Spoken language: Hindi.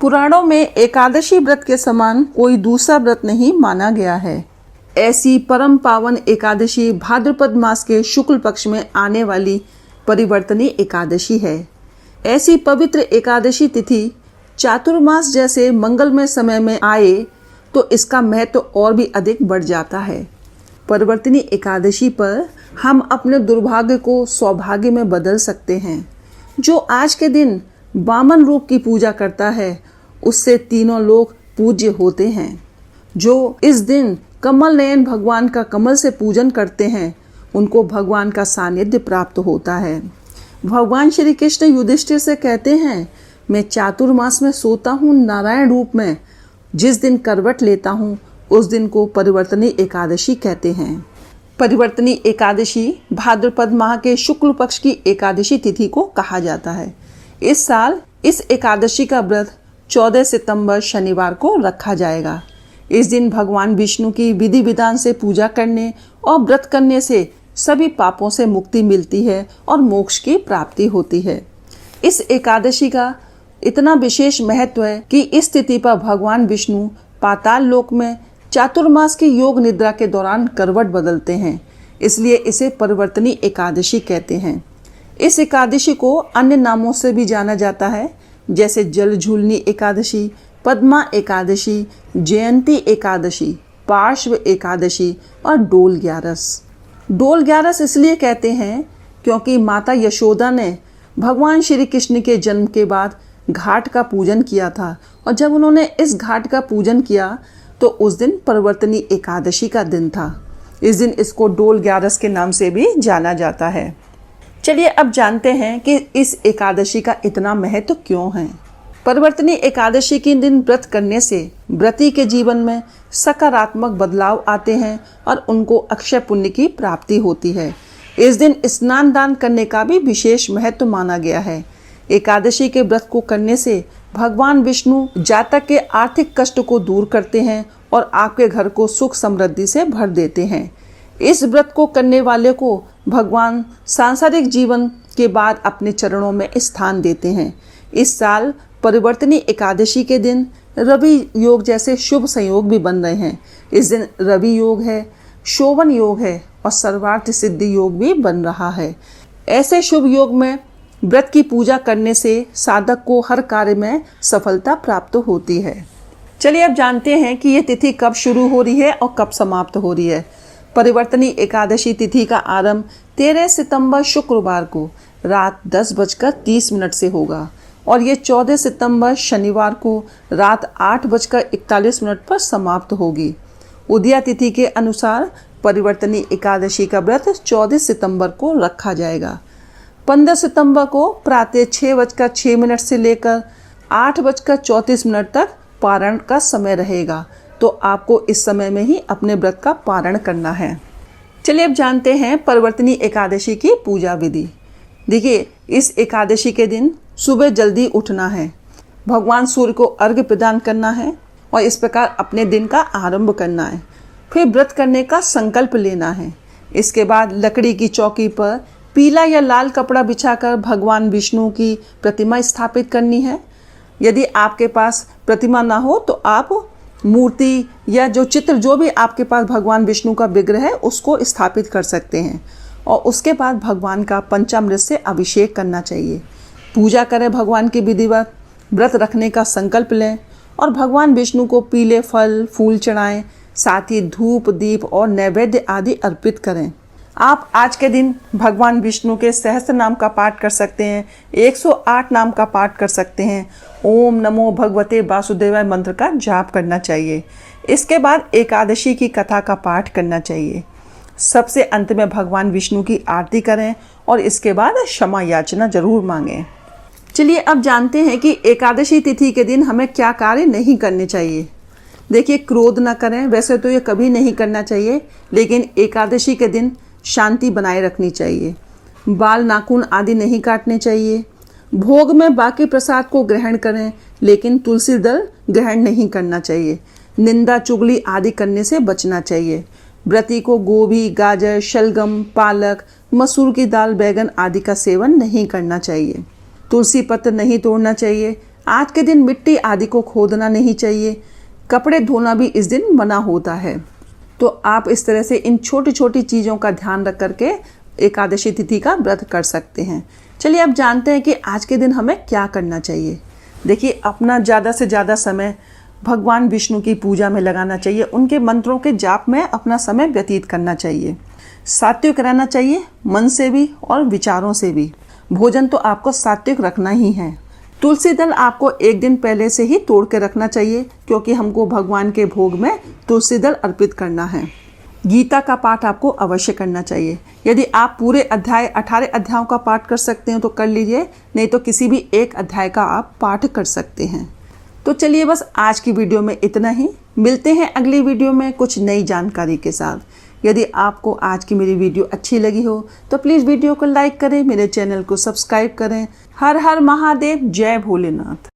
पुराणों में एकादशी व्रत के समान कोई दूसरा व्रत नहीं माना गया है। ऐसी परम पावन एकादशी भाद्रपद मास के शुक्ल पक्ष में आने वाली परिवर्तनी एकादशी है। ऐसी पवित्र एकादशी तिथि चातुर्मास जैसे मंगलमय समय में आए तो इसका महत्व और भी अधिक बढ़ जाता है। परिवर्तनी एकादशी पर हम अपने दुर्भाग्य को सौभाग्य में बदल सकते हैं। जो आज के दिन वामन रूप की पूजा करता है उससे तीनों लोग पूज्य होते हैं। जो इस दिन कमल नयन भगवान का कमल से पूजन करते हैं उनको भगवान का सानिध्य प्राप्त होता है। भगवान श्री कृष्ण युधिष्ठिर से कहते हैं, मैं चातुर्मास में सोता हूँ नारायण रूप में, जिस दिन करवट लेता हूँ उस दिन को परिवर्तनी एकादशी कहते हैं। परिवर्तनी एकादशी भाद्रपद माह के शुक्ल पक्ष की एकादशी तिथि को कहा जाता है। इस साल इस एकादशी का व्रत 14 सितंबर शनिवार को रखा जाएगा। इस दिन भगवान विष्णु की विधि विधान से पूजा करने और व्रत करने से सभी पापों से मुक्ति मिलती है और मोक्ष की प्राप्ति होती है। इस एकादशी का इतना विशेष महत्व है कि इस तिथि पर भगवान विष्णु पाताल लोक में चातुर्मास की योग निद्रा के दौरान करवट बदलते हैं, इसलिए इसे परिवर्तनी एकादशी कहते हैं। इस एकादशी को अन्य नामों से भी जाना जाता है, जैसे जल झूलनी एकादशी, पद्मा एकादशी, जयंती एकादशी, पार्श्व एकादशी और डोल ग्यारस। डोल ग्यारस इसलिए कहते हैं क्योंकि माता यशोदा ने भगवान श्री कृष्ण के जन्म के बाद घाट का पूजन किया था और जब उन्होंने इस घाट का पूजन किया तो उस दिन परिवर्तनी एकादशी का दिन था। इस दिन इसको डोल ग्यारस के नाम से भी जाना जाता है। चलिए अब जानते हैं कि इस एकादशी का इतना महत्व क्यों है। परिवर्तनी एकादशी के दिन व्रत करने से व्रती के जीवन में सकारात्मक बदलाव आते हैं और उनको अक्षय पुण्य की प्राप्ति होती है। इस दिन स्नान दान करने का भी विशेष महत्व माना गया है। एकादशी के व्रत को करने से भगवान विष्णु जातक के आर्थिक कष्ट को दूर करते हैं और आपके घर को सुख समृद्धि से भर देते हैं। इस व्रत को करने वाले को भगवान सांसारिक जीवन के बाद अपने चरणों में स्थान देते हैं। इस साल परिवर्तनी एकादशी के दिन रवि योग जैसे शुभ संयोग भी बन रहे हैं। इस दिन रवि योग है, शोभन योग है और सर्वार्थ सिद्धि योग भी बन रहा है। ऐसे शुभ योग में व्रत की पूजा करने से साधक को हर कार्य में सफलता प्राप्त होती है। चलिए अब जानते हैं कि ये तिथि कब शुरू हो रही है और कब समाप्त हो रही है। परिवर्तनी एकादशी तिथि का आरंभ 13 सितंबर शुक्रवार को रात 10:30 से होगा और ये 14 सितंबर शनिवार को रात 8:41 पर समाप्त होगी। उदया तिथि के अनुसार परिवर्तनी एकादशी का व्रत 14 सितंबर को रखा जाएगा। 15 सितंबर को प्रातः 6:06 से लेकर 8:34 तक पारण का समय रहेगा, तो आपको इस समय में ही अपने व्रत का पारण करना है। चलिए अब जानते हैं परिवर्तनी एकादशी की पूजा विधि। देखिए, इस एकादशी के दिन सुबह जल्दी उठना है, भगवान सूर्य को अर्घ्य प्रदान करना है और इस प्रकार अपने दिन का आरंभ करना है। फिर व्रत करने का संकल्प लेना है। इसके बाद लकड़ी की चौकी पर पीला या लाल कपड़ा बिछाकर भगवान विष्णु की प्रतिमा स्थापित करनी है। यदि आपके पास प्रतिमा ना हो तो आप मूर्ति या जो चित्र जो भी आपके पास भगवान विष्णु का विग्रह है उसको स्थापित कर सकते हैं और उसके बाद भगवान का पंचामृत से अभिषेक करना चाहिए। पूजा करें भगवान की विधिवत, व्रत रखने का संकल्प लें और भगवान विष्णु को पीले फल फूल चढ़ाएं, साथ ही धूप दीप और नैवेद्य आदि अर्पित करें। आप आज के दिन भगवान विष्णु के सहस्त्र नाम का पाठ कर सकते हैं, 108 नाम का पाठ कर सकते हैं, ओम नमो भगवते वासुदेवाय मंत्र का जाप करना चाहिए। इसके बाद एकादशी की कथा का पाठ करना चाहिए। सबसे अंत में भगवान विष्णु की आरती करें और इसके बाद क्षमा याचना जरूर मांगें। चलिए अब जानते हैं कि एकादशी तिथि के दिन हमें क्या कार्य नहीं करने चाहिए। देखिए, क्रोध न करें, वैसे तो ये कभी नहीं करना चाहिए, लेकिन एकादशी के दिन शांति बनाए रखनी चाहिए। बाल नाखून आदि नहीं काटने चाहिए। भोग में बाकी प्रसाद को ग्रहण करें, लेकिन तुलसी दल ग्रहण नहीं करना चाहिए। निंदा चुगली आदि करने से बचना चाहिए। व्रती को गोभी, गाजर, शलगम, पालक, मसूर की दाल, बैगन आदि का सेवन नहीं करना चाहिए। तुलसी पत्र नहीं तोड़ना चाहिए। आज के दिन मिट्टी आदि को खोदना नहीं चाहिए। कपड़े धोना भी इस दिन मना होता है। तो आप इस तरह से इन छोटी छोटी चीज़ों का ध्यान रख करके एकादशी तिथि का व्रत कर सकते हैं। चलिए अब जानते हैं कि आज के दिन हमें क्या करना चाहिए। देखिए, अपना ज़्यादा से ज़्यादा समय भगवान विष्णु की पूजा में लगाना चाहिए। उनके मंत्रों के जाप में अपना समय व्यतीत करना चाहिए। सात्विक रहना चाहिए, मन से भी और विचारों से भी। भोजन तो आपको सात्विक रखना ही है। तुलसी दल आपको एक दिन पहले से ही तोड़ के रखना चाहिए, क्योंकि हमको भगवान के भोग में तुलसी दल अर्पित करना है। गीता का पाठ आपको अवश्य करना चाहिए। यदि आप पूरे 18 अध्यायों का पाठ कर सकते हैं तो कर लीजिए, नहीं तो किसी भी एक अध्याय का आप पाठ कर सकते हैं। तो चलिए, बस आज की वीडियो में इतना ही। मिलते हैं अगली वीडियो में कुछ नई जानकारी के साथ। यदि आपको आज की मेरी वीडियो अच्छी लगी हो तो प्लीज़ वीडियो को लाइक करें, मेरे चैनल को सब्सक्राइब करें। हर हर महादेव, जय भोलेनाथ।